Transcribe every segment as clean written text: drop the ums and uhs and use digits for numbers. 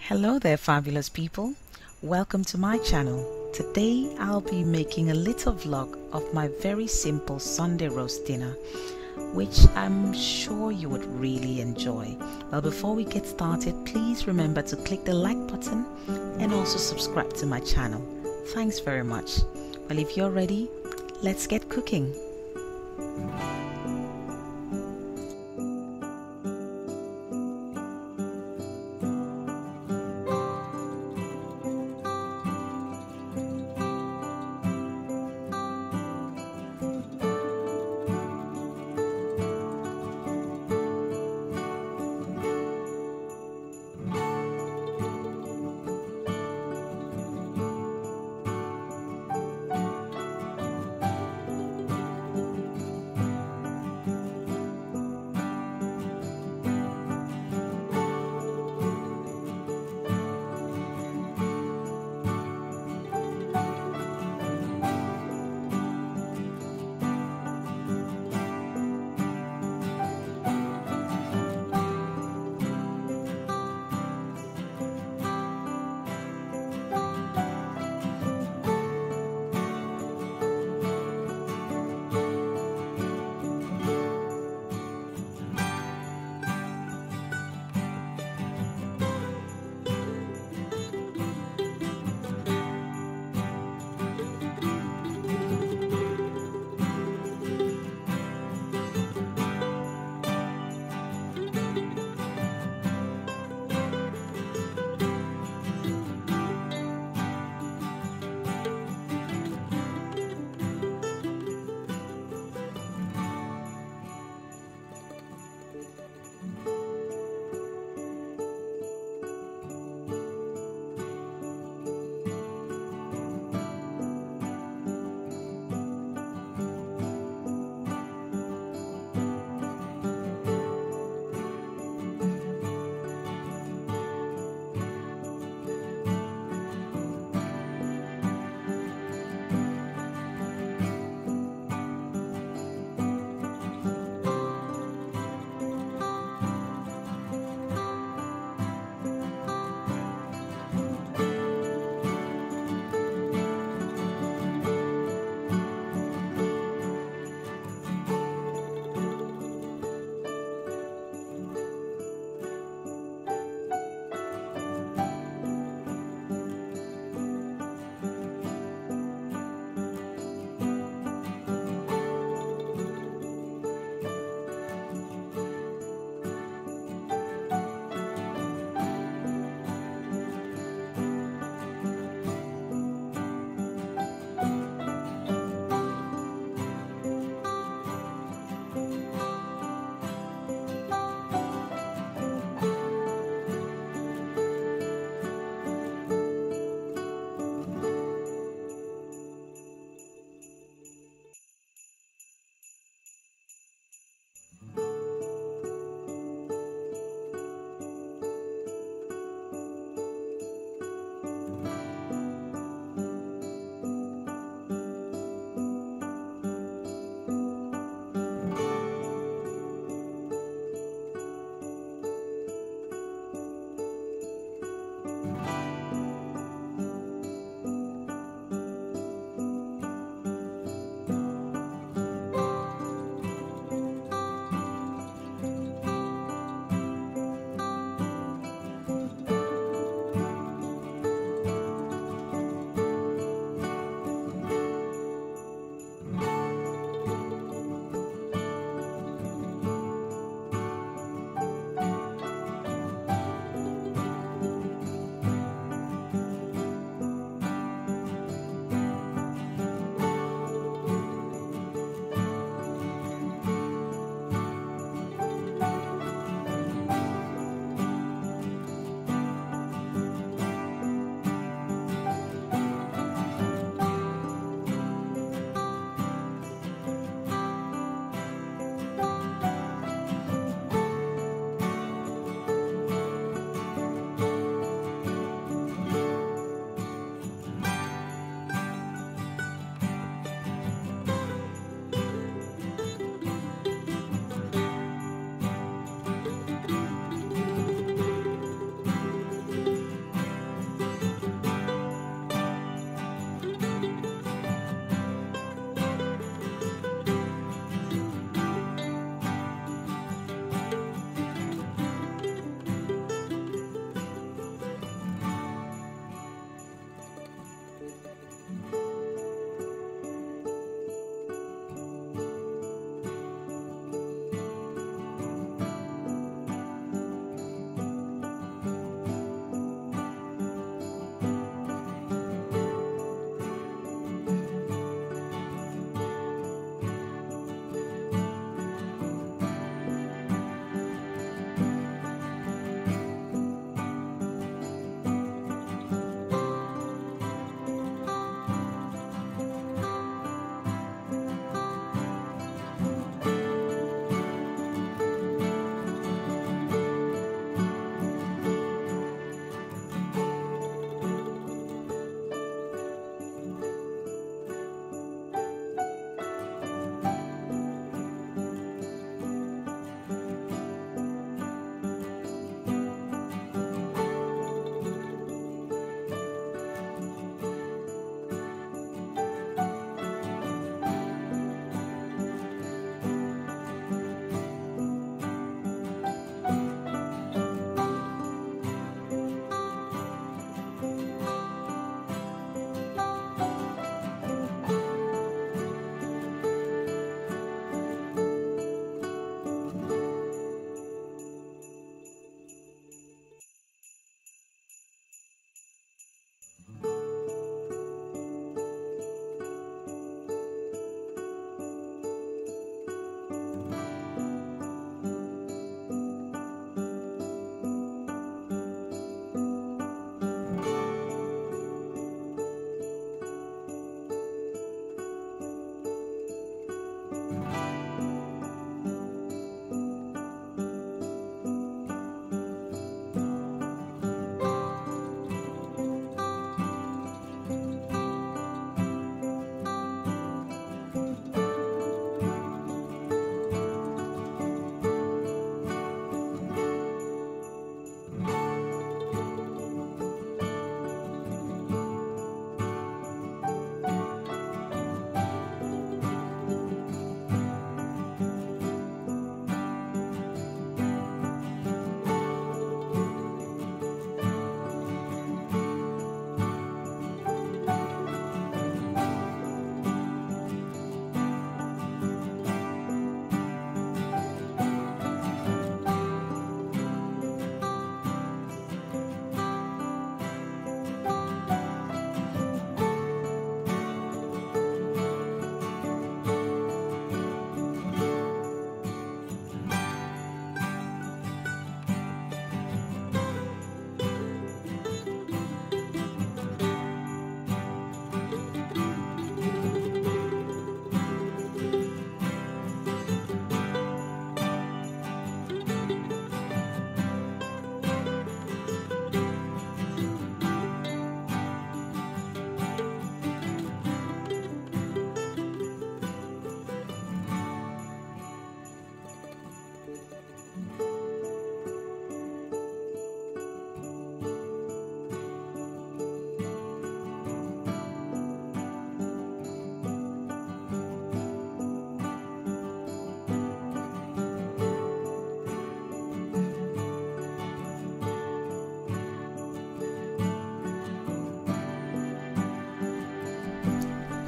Hello there, fabulous people. Welcome to my channel. Today I'll be making a little vlog of my very simple Sunday roast dinner, which I'm sure you would really enjoy. Well, before we get started, please remember to click the like button and also subscribe to my channel. Thanks very much. Well, if you're ready, let's get cooking.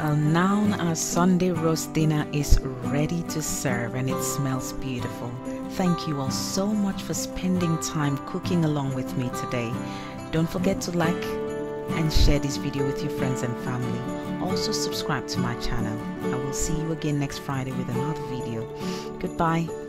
Well, now our Sunday roast dinner is ready to serve and it smells beautiful. Thank you all so much for spending time cooking along with me today. Don't forget to like and share this video with your friends and family. Also subscribe to my channel. I will see you again next Friday with another video. Goodbye.